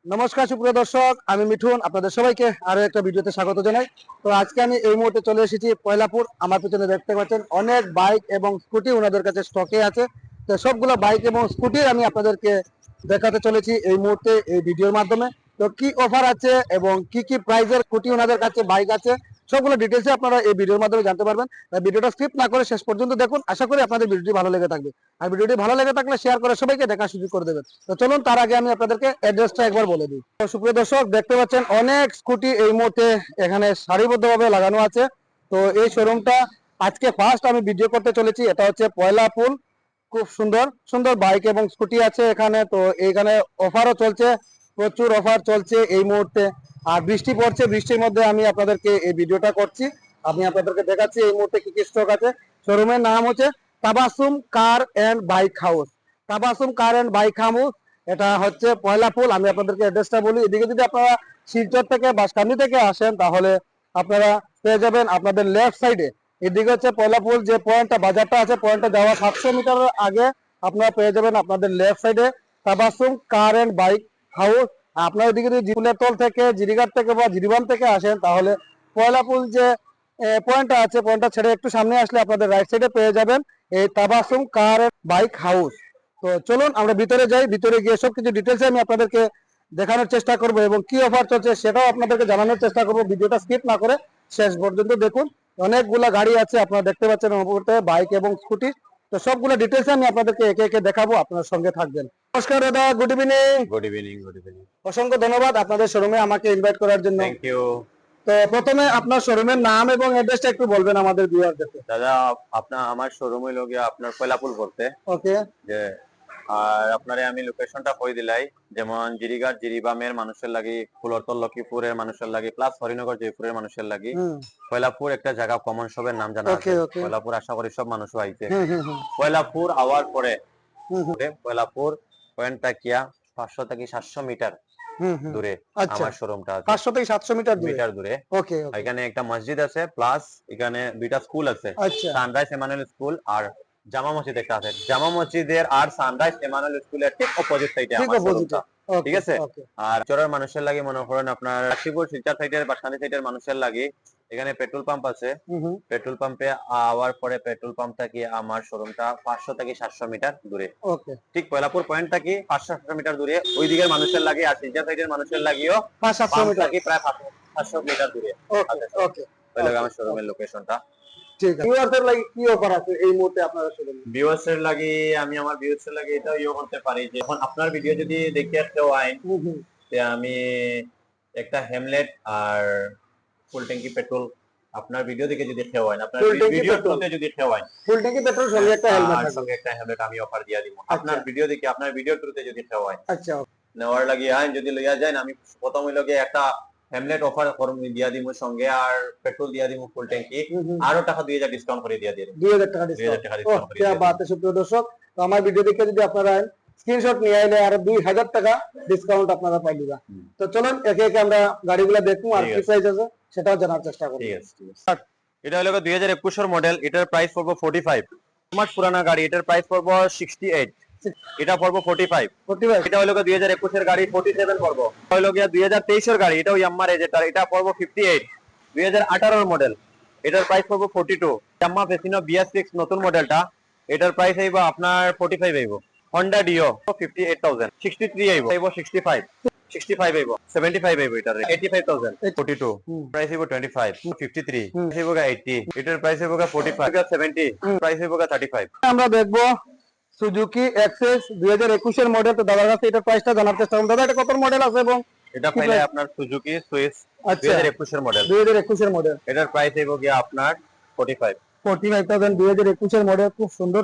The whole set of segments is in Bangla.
নমস্কার সুপ্রিয় দর্শক, আমি মিঠুন আপনাদের সবাইকে আরো একটা ভিডিওতে স্বাগত জানাই। তো আজকে আমি এই মুহূর্তে চলে এসেছি পয়লাপুর। আমার পিছনে দেখতে পাচ্ছেন অনেক বাইক এবং স্কুটি ওনাদের কাছে স্টকে আছে। তো সবগুলো বাইক এবং স্কুটি আমি আপনাদেরকে দেখাতে চলেছি এই মুহূর্তে এই ভিডিওর মাধ্যমে। তো কি অফার আছে এবং কি কি প্রাইজের স্কুটি ওনাদের কাছে বাইক আছে সবগুলো ডিটেলসে আপনারা এই ভিডিওর মাধ্যমে জানতে পারবেন। ভিডিওটা স্কিপ না করে শেষ পর্যন্ত দেখুন, আশা করি আপনাদের ভিডিওটি ভালো লেগে থাকবে। আর ভিডিওটি ভালো লেগে থাকলে শেয়ার করে সবাইকে দেখার সুযোগ করে দেবেন। তো চলুন তার আগে আমি আপনাদেরকে অ্যাড্রেসটা একবার বলে দিই। তো সুপ্রিয় দর্শক, দেখতে পাচ্ছেন অনেক স্কুটি এই মুহূর্তে এখানে সারিবদ্ধভাবে লাগানো আছে। তো এই শোরুমটা আজকে ফার্স্ট আমি ভিডিও করতে চলেছি। এটা হচ্ছে পয়লাপুর। খুব সুন্দর সুন্দর বাইক এবং স্কুটি আছে এখানে। তো এইখানে অফারও চলছে, প্রচুর অফার চলছে এই মুহূর্তে। আর বৃষ্টি পড়ছে, বৃষ্টির মধ্যে আমি আপনাদেরকে এই ভিডিওটা করছি। আমি আপনাদেরকে দেখাচ্ছি এই মুহূর্তে কি কি স্টক আছে। শোরুমের নাম হচ্ছে Tabassum car and bike house. Tabassum car and bike house, এটা হচ্ছে পয়লাপুর। আমি আপনাদেরকে অ্যাড্রেসটা বলি। এদিকে যদি আপনারা শিলচর থেকে বাঁশকান্দি থেকে আসেন তাহলে আপনারা পেয়ে যাবেন আপনাদের লেফট সাইডে। এদিকে হচ্ছে পয়লাপুর যে পয়েন্টটা বাজারটা আছে, পয়েন্টটা যাওয়া 700 মিটার আগে আপনারা পেয়ে যাবেন আপনাদের লেফট সাইডে Tabassum car and bike house. আপনার ওইদিকে যদি জিপুলের থেকে জিরিঘাট থেকে বা জিরিবান থেকে আসেন তাহলে পয়লাপুর যে পয়েন্টটা আছে, পয়েন্টটা ছেড়ে একটু সামনে আসলে আপনাদের রাইট সাইডে পেয়ে যাবেন এই Tabassum car and bike house. তো চলুন আমরা ভিতরে যাই। ভিতরে গিয়ে সবকিছু ডিটেলসে আমি আপনাদেরকে দেখানোর চেষ্টা করব এবং কি অফার চলছে সেটাও আপনাদেরকে জানানোর চেষ্টা করব। ভিডিওটা স্কিপ না করে শেষ পর্যন্ত দেখুন। অনেকগুলা গাড়ি আছে আপনারা দেখতে পাচ্ছেন ওপরে, বাইক এবং স্কুটি। তো সবগুলো ডিটেলসে আমি আপনাদেরকে একে একে দেখাবো, আপনার সঙ্গে থাকবেন। নমস্কার দাদা, good evening. Good evening, good evening. অসংখ্য ধন্যবাদ আপনাদের শোরুমে আমাকে ইনভাইট করার জন্য। Thank you. তো প্রথমে আপনার শোরুমের নাম এবং অ্যাড্রেসটা একটু বলবেন আমাদের ভিউয়ারদেরকে। দাদা, আমার শোরুম হইল গিয়া আপনার পয়লাপুর বলতে ওকে। যে আর আপনারে আমি লোকেশনটা কই দিলাই, যেমন জিরিঘাট জিরিবামের মানুষের লাগি, ফুলরতল লক্ষ্মীপুরের মানুষের লাগি, প্লাস হরিনগর জয়পুরের মানুষের লাগি পয়লাপুর একটা জায়গা কমন সবের নাম জানা আছে। পয়লাপুর আশা করি সব মানুষ আইছে। পয়লাপুর আওয়ার পরে পয়লাপুর পয়েন্টটা কিয়া 500 থেকে 700 মিটার দূরে আমার শোরুমটা আছে। 500 থেকে 700 মিটার দূরে। ওকে। এখানে একটা মসজিদ আছে, প্লাস এখানে দুইটা স্কুল আছে, সানরাইজ এমানুয়েল স্কুল আর জামা মসজিদ একটা আছে। জামা মসজিদের আর সানরাইজ এমানুয়েল স্কুলের ঠিক অপোজিট সাইডে আমার শোরুমটা। ঠিক আছে। আর চরের মানুষের লাগি মনে করেন আপনার রাশিপুর শিলচর সাইডের বাসকান্দি সাইডের মানুষের লাগি এখানে পেট্রোল পাম্প আছে। পেট্রোল পাম্পে আওয়ার পরে পেট্রোল পাম্প থেকে আমার শোরুমটা 500 থেকে 700 মিটার দূরে। ঠিক পয়লাপুর পয়েন্ট থেকে 500-700 মিটার দূরে। ওই দিকের মানুষের লাগে আর শিলচর সাইডের মানুষের লাগিও 500-700 মিটার কি প্রায় 500 মিটার দূরে। ওকে। তাহলে আমার শোরুমের লোকেশনটা ঠিক আছে। ভিউয়ারদের লাগি কি অফার আছে এই মুহূর্তে আপনারা শোরুমে? ভিউয়ারদের লাগি আমি আমার ভিউয়ারদের লাগি এটা ইয়ে করতে পারি যে এখন আপনার ভিডিও যদি দেখতে কেউ আইন তে আমি একটা হেমলেট আর ফুল ট্যাঙ্কি পেট্রোল আপনার ভিডিও দেখে যদি কেউ আইন, আপনার ভিডিওতে যদি কেউ আইন ফুল ট্যাঙ্কি পেট্রোল সঙ্গে একটা হেলমেট আর সঙ্গে একটা হেলমেট আমি অফার দিয়া দিব। আপনার ভিডিও দেখে আপনার ভিডিও থ্রুতে যদি কেউ আইন আচ্ছা নেওয়ার লাগি আইন যদি লইয়া যায় আমি প্রথম হইলগে একটা হেমলেট অফার করব দিয়া দিব সঙ্গে আর পেট্রোল দিয়া দিব ফুল ট্যাঙ্কি আরো টাকা 2000 ডিসকাউন্ট করে দিয়া দিই। 2000 টাকা ডিসকাউন্ট। কি বাত আছে সুপ্রিয় দর্শক, তো আমার ভিডিও দেখে যদি আপনারা স্ক্রিনশট নিয়ে আইলে আর 2000 টাকা ডিসকাউন্ট আপনারা পাই দিবা। তো চলুন একে একে আমরা গাড়িগুলো দেখুন আর কি প্রাইস আছে সেটাও জানার চেষ্টা করব। ঠিক আছে, ঠিক আছে। এটা হলো 2021 এর মডেল, এটার প্রাইস পড়বে 45। মাস পুরানা গাড়ি, এটার প্রাইস পড়বে 68। এটা পড়বে 45। এটা হলো 2021 এর গাড়ি 47 পড়বে। হলো গিয়া 2023 এর গাড়ি, এটাও ইয়াম্মার এজেটার, এটা পড়বে 58। 2018 এর মডেল, এটার প্রাইস পড়বে 42। ইয়াম্মা ফেসিনো BS6 নতুন মডেলটা, এটার প্রাইস আইব আপনার 45 আইব। Honda Dio 58,000। 63 আইব 65। 65 আইব 75 আইব এটার 85,000। 42 প্রাইস আইব 25। 53 আইব 80। এটার প্রাইস আইব 45। 70 প্রাইস আইব 35। আমরা দেখবো সুজুকি এক্সেস 2021 এর মডেল। তো দাদার কাছে এটার প্রাইসটা জানার চেষ্টা করব। দাদা এটা কত মডেল আছে এবং এটা পাইলে আপনার সুজুকি সুইস 2021 এর মডেল। 2021 এর মডেল, এটার প্রাইস আইব গিয়া আপনার 45। 45,000 2021 এর মডেল। খুব সুন্দর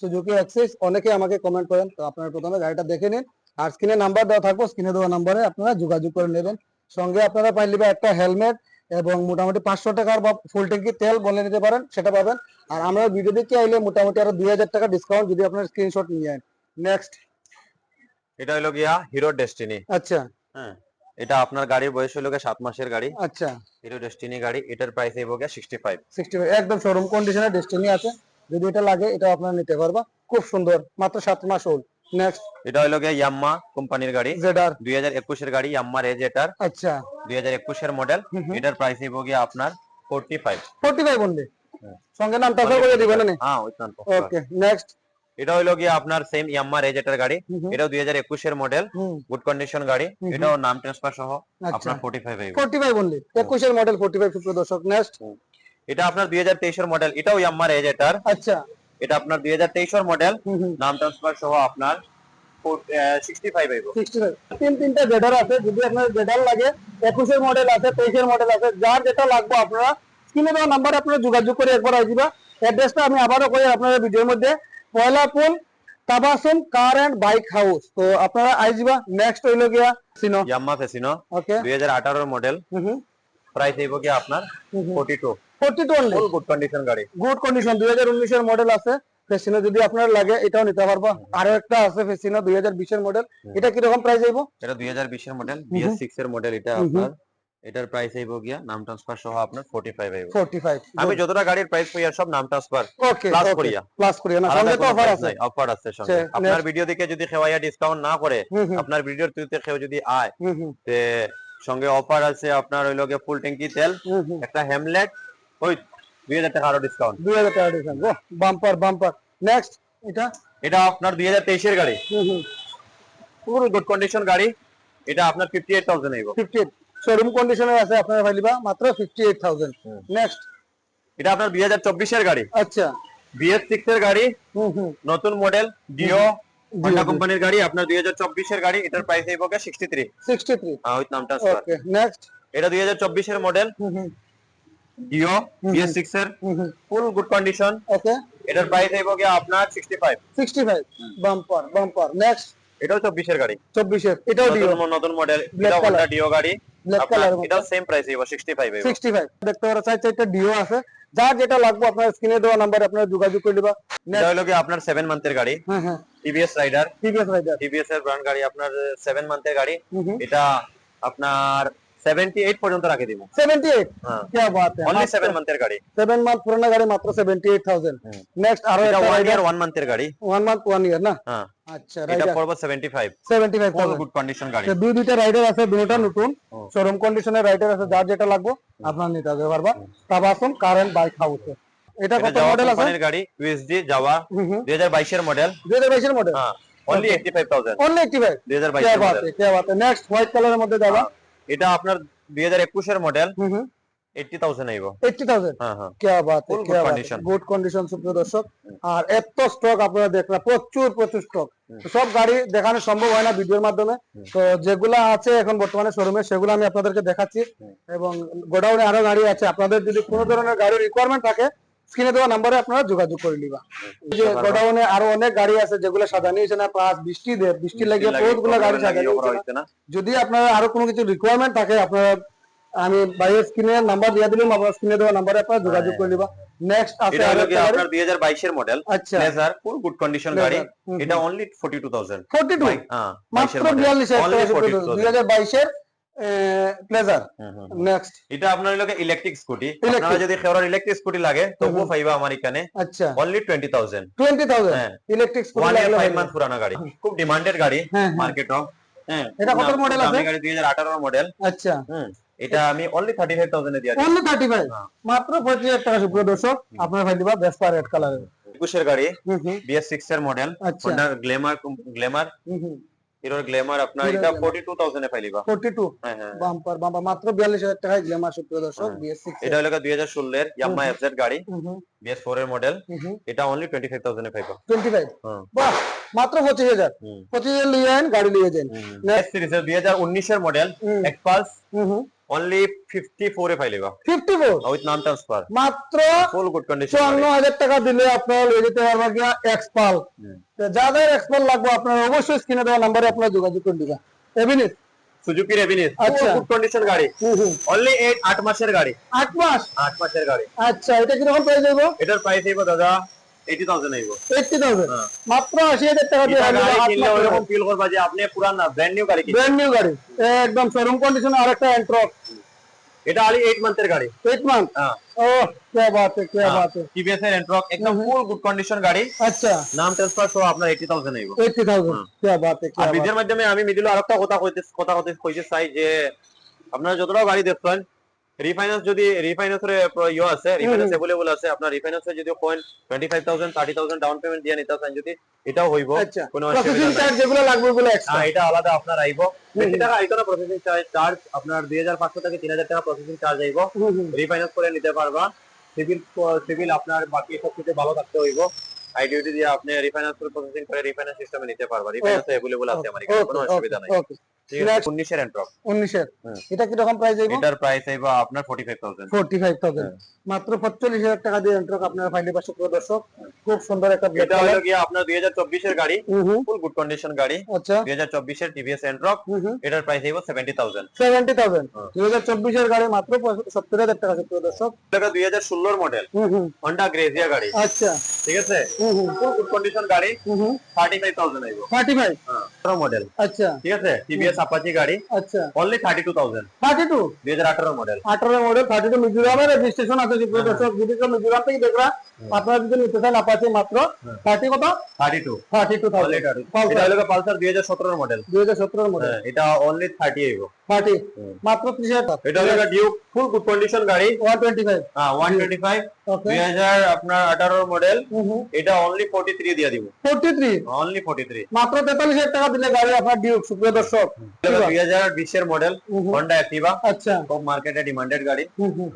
সুজুকি এক্সেস। অনেকে আমাকে কমেন্ট করেন, তো আপনারা প্রথমে গাড়িটা দেখে নিন আর স্ক্রিনে নাম্বার দেওয়া থাকবে, স্ক্রিনে দেওয়া নম্বরে আপনারা যোগাযোগ করে নেবেন। সঙ্গে আপনারা পাইলে একটা হেলমেট এবং মোটামুটি 500 টাকার বা ফুল ট্যাঙ্কি তেল বলে নিতে পারেন, সেটা পাবেন। আর আমরা ভিডিও দেখে আইলে মোটামুটি আরো 2000 টাকা ডিসকাউন্ট যদি আপনার স্ক্রিনশট নিয়ে আনেন। নেক্সট এটা হলো গিয়া হিরো ডেস্টিনি। আচ্ছা হ্যাঁ, এটা আপনার গাড়ির বয়স হলো 7 মাসের গাড়ি। আচ্ছা, হিরো ডেস্টিনি গাড়ি, এটার প্রাইস আইব গিয়া 65। 65 একদম শোরুম কন্ডিশনে ডেস্টিনি আছে। যদি এটা লাগে এটা আপনারা নিতে পারবা। খুব সুন্দর, মাত্র 7 মাস ওল্ড। নেক্সট এটা হলো গিয়ে ইয়াম্মা কোম্পানির গাড়ি, জেডার 2021 এর গাড়ি, ইয়াম্মা রেজ এটার আচ্ছা 2021 এর মডেল। এটার প্রাইস হইব গিয়ে আপনার 45। 45 অনলি, সঙ্গে নাম ট্রান্সফার করে দিবেন না? হ্যাঁ ওই নাম। ওকে নেক্সট এটা হলো গিয়ে আপনার সেম ইয়াম্মা রেজ এটার গাড়ি, এটাও 2021 এর মডেল, গুড কন্ডিশন গাড়ি, এটাও নাম ট্রান্সফার সহ আপনার 45 হইব। 45 অনলি, 21 এর মডেল 45 সুপ্রিয় দর্শক। নেক্সট এটা আপনার 2023 এর মডেল, এটাও ইয়াম্মা রেজ এটার। আচ্ছা এটা আপনার 2023 এর মডেল, নাম ট্রান্সফার সহ আপনার 65 হইব। 65 তিনটা জেডার আছে, যদি আপনার জেডার লাগে 21 এর মডেল আছে, 23 এর মডেল আছে, যার যেটা লাগবে আপনারা স্ক্রিনে দেওয়া নাম্বারে আপনারা যোগাযোগ করে একবার আইবা। অ্যাড্রেসটা আমি আবারও কই আপনাদের ভিডিওর মধ্যে, Pailapul Tabassum car and bike house. তো আপনারা আইবা। নেক্সট হইলো গিয়া সিনো, ইয়াম্মা ফেসিনো ওকে 2018 এর মডেল, প্রাইস হইব কি আপনার 42 অনলি, ফুল গুড কন্ডিশন গাড়ি। গুড কন্ডিশন 2019 এর মডেল আছে ফেসিনো, যদি আপনার লাগে এটাও নিতে পারবা। আরো একটা আছে ফেসিনো 2020 এর মডেল, এটা কি রকম প্রাইস হইব? এটা 2020 এর মডেল, BS6 এর মডেল। এটা আপনার এটার প্রাইস হইব গিয়া নাম ট্রান্সফার সহ আপনার 45 হইব। 45 আমি যতটা গাড়ির প্রাইস কইয়া সব নাম ট্রান্সফার ওকে প্লাস করিয়া, প্লাস করিয়া না, সঙ্গে তো অফার আছে। অফার আছে সঙ্গে। আপনার ভিডিও দেখে যদি খেওয়াইয়া ডিসকাউন্ট না করে, আপনার ভিডিওর থ্রুতে কেউ যদি আয়, তে সঙ্গে অফার আছে আপনার হইলো গিয়ে ফুল ট্যাঙ্কি তেল, একটা হেমলেট, ওই 2000 টাকা আরো ডিসকাউন্ট। 2000 টাকা ডিসকাউন্ট, বাহ বাম্পার বাম্পার। নেক্সট এটা আপনার 2023 এর গাড়ি, পুরো গুড কন্ডিশন গাড়ি, এটা আপনার 58000 হইব। 58 শোরুম কন্ডিশনে আছে, আপনারা পাইলিবা মাত্র 58000। নেক্সট এটা আপনার 2024 এর গাড়ি, আচ্ছা BS6 এর গাড়ি, নতুন মডেল, ডিও হন্ডা কোম্পানির গাড়ি, আপনার 2024 এর গাড়ি। এটার প্রাইস হইব 63। 63 ওই নাম ট্রান্সফার। ওকে নেক্সট এটা 2024 এর মডেল, ডিও BS6 এর, ফুল গুড কন্ডিশন। ওকে এটার প্রাইস হইব কি আপনার 65। 65 বাম্পার বাম্পার। নেক্সট এটাও 24 এর গাড়ি, 24 এর, এটাও ডিও নতুন মডেল, Black এটা হন্ডা color। ডিও গাড়ি, ব্ল্যাক আপনার কালার, এটাও সেম প্রাইস হইব 65 হইব। 65 দেখতে পারা চাইতে ডিও আছে, যার যেটা লাগবে আপনার স্ক্রিনে দেওয়া নাম্বারে আপনারা যোগাযোগ করে দিবা। এটা হলো কি আপনার 7 মান্থের গাড়ি, হ্যাঁ TVS rider, TVS rider TVS এর ব্র্যান্ড গাড়ি, আপনার 7 মান্থের গাড়ি। এটা আপনার 78 পর্যন্ত রাখে দিব। 78 হ্যাঁ, কি বাত है, অনলি 7 মান্থের গাড়ি। 7 মান্থ পুরানা গাড়ি মাত্র 78000। নেক্সট আরো এটা একটা 1 রাইডার ইয়ার 1 মান্থের গাড়ি। 1 মান্থ 1 ইয়ার না? হ্যাঁ, আচ্ছা এটা রাইডার পড়বে 75, ফুল 75000। গুড কন্ডিশন গাড়ি। তো দুইটা রাইডার আছে, দুটোটা নতুন শোরুম কন্ডিশনের রাইডার আছে, যার যেটা লাগবে আপনারা নিতে পারবা। Tabassum car and bike house. এটা কত জাভা মডেল আছে? কোম্পানির গাড়ি, USD জাভা 2022 এর মডেল। 2022 এর মডেল, হ্যাঁ, অনলি 85000। অনলি 85। 2022 কি এর বাত মডেল। है, কি বাত है। নেক্সট হোয়াইট কালারের মধ্যে যাবা, এটা আপনার 2021 এর মডেল, 80000 আইব। 80000। হ্যাঁ হ্যাঁ, কি বাত है, Full কি good বাত है। condition। গুড কন্ডিশন সুপ্রিয় দর্শক। আর এত স্টক আপনারা দেখলা, প্রচুর স্টক। সব গাড়ি দেখানো সম্ভব হয় না ভিডিওর মাধ্যমে, তো যেগুলা আছে এখন বর্তমানে শোরুমে সেগুলো আমি আপনাদেরকে দেখাচ্ছি। এবং গোডাউনে আরো গাড়ি আছে, আপনাদের যদি কোনো ধরনের গাড়ির রিকোয়ারমেন্ট থাকে স্ক্রিনে দেওয়া নাম্বারে আপনারা যোগাযোগ করে নিবা। যে গোডাউনে আরো অনেক গাড়ি আছে যেগুলো সাজানো হয়েছে না, প্লাস বৃষ্টি লাগিয়ে বহুতগুলো গাড়ি সাজানো হয়েছে না। যদি আপনারা আরো কোনো কিছু রিকোয়ারমেন্ট থাকে, আপনারা আমি বাইরের স্ক্রিনে নাম্বার দিয়ে দিলাম, আপনারা স্ক্রিনে দেওয়া নাম্বারে আপনারা যোগাযোগ করে নিবা। নেক্সট আছে এটা হলো কি আরেকটা গাড়ি, আপনার 2022 এর মডেল, আচ্ছা প্লেজার, ফুল গুড কন্ডিশন গাড়ি। এটা অনলি 42000। 42 হ্যাঁ, মাত্র 22 এর মডেল, 42,000 2022 এর প্লেজার। নেক্সট এটা আপনার হলো ইলেকট্রিক স্কুটি। আপনারা যদি খেওরার ইলেকট্রিক স্কুটি লাগে তবুও পাইবা আমার এখানে, আচ্ছা অনলি 20000। 20000 হ্যাঁ, ইলেকট্রিক 1 স্কুটি ইয়ার লাগলে 5 মান্থ পুরানা গাড়ি, খুব ডিমান্ডেড গাড়ি মার্কেট অফ। হ্যাঁ, এটা কত মডেল আছে? গাড়ি 2018 এর মডেল। আচ্ছা এটা আমি অনলি 35000 এ দিয়া দিই। অনলি 35 মাত্র 25000 টাকা সুপ্রিয় দর্শক, আপনারা পাই দিবা ভেসপা রেড কালারের 21 এর গাড়ি, BS6 এর মডেল, আচ্ছা। Honda গ্ল্যামার, হিরোর গ্ল্যামার। আপনার এটা 42000 এ পাইলিবা। 42 হ্যাঁ হ্যাঁ, বাম্পার বাম্পার মাত্র 42000 টাকায় গ্ল্যামার সুপ্রিয় দর্শক। BS6 এটা হলো 2016 এর Yamaha FZ গাড়ি, BS4 এর মডেল। এটা অনলি 25000 এ পাইবা। 25 হ্যাঁ, বাহ মাত্র 25000। 25000 লিয়ে আইন, গাড়ি লিয়ে যান। নেক্সট সিরিজ এর 2019 এর মডেল এক্সপালস, অনলি 54 এ পাইলিবা। 54 উইথ নাম ট্রান্সফার, মাত্র ফুল গুড কন্ডিশন। 54000 টাকা দিলে আপনারা লিয়ে যেতে পারবেন গিয়া এক্সপাল। তো যাদের এক্সপাল লাগবে আপনারা অবশ্যই স্ক্রিনে দেওয়া নম্বরে আপনারা যোগাযোগ করে দিবা। এভিনিস সুজুকি রেভিনিস, আচ্ছা। গুড কন্ডিশন গাড়ি, অনলি 8 মাসের গাড়ি। 8 মাস 8 মাসের গাড়ি। আচ্ছা, এটা কি রকম প্রাইস হইব? এটার প্রাইস হইব দাদা 80000 হইব। 80000 মাত্র 80000 টাকা দিয়ে এটা গাড়ি আপনি কিনলে ওরকম ফিল করবা যে আপনি পুরান না ব্র্যান্ড নিউ গাড়ি কিনছেন। ব্র্যান্ড নিউ গাড়ি, একদম শোরুম কন্ডিশন। আরেকটা এন্ট্রক, এটা খালি 8 মান্থের গাড়ি। 8 मंथ। हाँ। ओह क्या बात है, क्या बात है। टीवीएस এর এন্ট্রক একদম ফুল গুড কন্ডিশন গাড়ি। আচ্ছা, নাম ট্রান্সফার সহ আপনার 80,000 আইবো। 80,000। क्या बात है, আর क्या बात ভিডিওর মাধ্যমে আমি মিডিলে আরেকটা কথা কইতে চাই যে আপনারা যতটা গাড়ি দেখছেন রিফাইন্যান্স যদি রিফাইন্যান্সের আছে, রিফাইন্যান্স अवेलेबल আছে, আপনার রিফাইন্যান্সে যদি পয়েন্ট 25,000 30,000 ডাউন পেমেন্ট দিয়ে নিতে চান যদি এটাও হইবো, আচ্ছা, কোনো প্রসেসিং অসুবিধা চার্জ নাই। যেগুলো লাগবে ওগুলো এক্সট্রা। হ্যাঁ, এটা আলাদা আপনার আইবো। বেশি টাকা আইতো না প্রসেসিং চার্জ আপনার 2,500 থেকে 3,000 টাকা প্রসেসিং চার্জ আইবো। রিফাইন্যান্স করে নিতে পারবা। সিভিল আপনার বাকি সবকিছু ভালো থাকতে হইবো। আইডিউটি দিয়ে আপনি রিফাইন্যান্স প্রসেসিং করে রিফাইন্যান্স সিস্টেমে নিতে পারবা। রিফাইন্যান্স अवेलेबल আছে আমার এখানে, কোনো অসুবিধা নাই। ওকে, ঠিক আছে, 19 এর এন্ট্রক। 19 এর। এটা কি রকম প্রাইস আইবো? এটার প্রাইস আইবো আপনার 45,000। 45,000 মাত্র 45,000 টাকা দিয়ে এন্ট্রক আপনারা ফাইনালি পাশে পুরো দর্শক। খুব সুন্দর একটা ব্ল্যাক এটা হলো কালার। গিয়ে আপনার 2024 এর গাড়ি, ফুল গুড কন্ডিশন গাড়ি। আচ্ছা, 2024 এর টিভিএস এন্ট্রক। এটার প্রাইস আইবো 70,000। 70,000 2024 এর গাড়ি মাত্র 70,000 টাকা পুরো দর্শক। এটা 2016 এর মডেল Honda Grazia গাড়ি। আচ্ছা, ঠিক আছে, ফুল গুড কন্ডিশন গাড়ি। 35,000 আইবো। 35। হ্যাঁ, মডেল। আচ্ছা, ঠিক আছে, টিভিএস আপাচি গাড়ি, আচ্ছা, অনলি 32,000। 32 2018 মডেল। 18 মডেল 32 মিজোরামের রেজিস্ট্রেশন আছে পুরো দর্শক। যদি কেউ মিজোরাম থেকে দেখরা আপনারা যদি নিতে চান আপাচি মাত্র 30 কত 32। 32,000। এটা হলো পালসার 2017 মডেল। 2017 মডেল। এটা অনলি 30 আইবো। 30 মাত্র 30,000 টাকা। এটা হলো ডিউক, ফুল গুড কন্ডিশন গাড়ি। 125। হ্যাঁ, 125। ওকে, 2018 মডেল। এটা অনলি 43 দিয়ে দিব। 43 অনলি 43। মাত্র 43,000 টাকা দিলে গাড়ি আপনার ডিউক সুপ্রিয় দর্শক। 2020 এর মডেল Honda Activa, আচ্ছা, খুব মার্কেটে ডিমান্ডেড গাড়ি।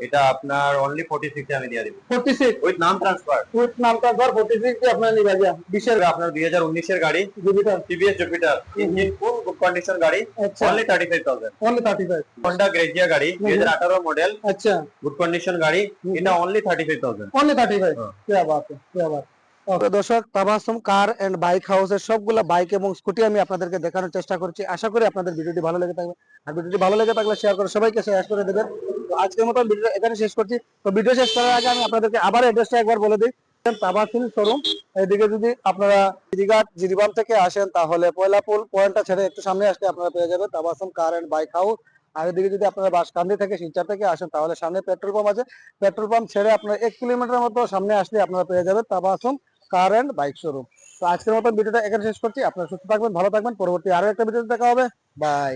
এটা আপনার অনলি 46 এ আমি দিয়ে দিব 46 উইথ নাম ট্রান্সফার। উইথ নামটা ধর 46 দিয়ে আপনারা নিয়ে যাবেন। 20 এর আপনার 2019 এর গাড়ি জুপিটার। টিভিএস জুপিটার, ইঞ্জিন ফুল গুড কন্ডিশন গাড়ি, আচ্ছা, অনলি 35,000। only 35। Honda Grazia গাড়ি 2018 মডেল, আচ্ছা, গুড কন্ডিশন গাড়ি। এটা অনলি 35,000। only 35। क्या बात है, क्या बात। ওকে দর্শক, তাবাসসুম কার এন্ড বাইক হাউসের সবগুলা বাইক এবং স্কুটি আমি আপনাদেরকে দেখানোর চেষ্টা করছি। আশা করি আপনাদের ভিডিওটি ভালো লেগে থাকবে। আর ভিডিওটি ভালো লেগে থাকলে শেয়ার করে সবাইকে শেয়ার করে দেবেন। তো আজকের মতো ভিডিও এখানে শেষ করছি। তো ভিডিও শেষ করার আগে আমি আপনাদেরকে আবার অ্যাড্রেসটা একবার বলে দিই। তাবাসসুম শোরুম, এদিকে যদি আপনারা জিরিবাম থেকে আসেন তাহলে পয়লাপুল পয়েন্টটা ছেড়ে একটু সামনে আসলে আপনারা পেয়ে যাবেন তাবাসসুম কার এন্ড বাইক হাউস। আর এদিকে যদি আপনারা বাসকান্দি থেকে শিলচর থেকে আসেন তাহলে সামনে পেট্রোল পাম্প আছে। পেট্রোল পাম্প ছেড়ে আপনারা 1 কিলোমিটার মতো সামনে আসলে আপনারা পেয়ে যাবেন তাবাসসুম কার এন্ড বাইক শোরুম। তো আজকের মতো ভিডিওটা এখানে শেষ করছি। আপনারা সুস্থ থাকবেন, ভালো থাকবেন। পরবর্তী আরো একটা ভিডিওতে দেখা হবে। বাই।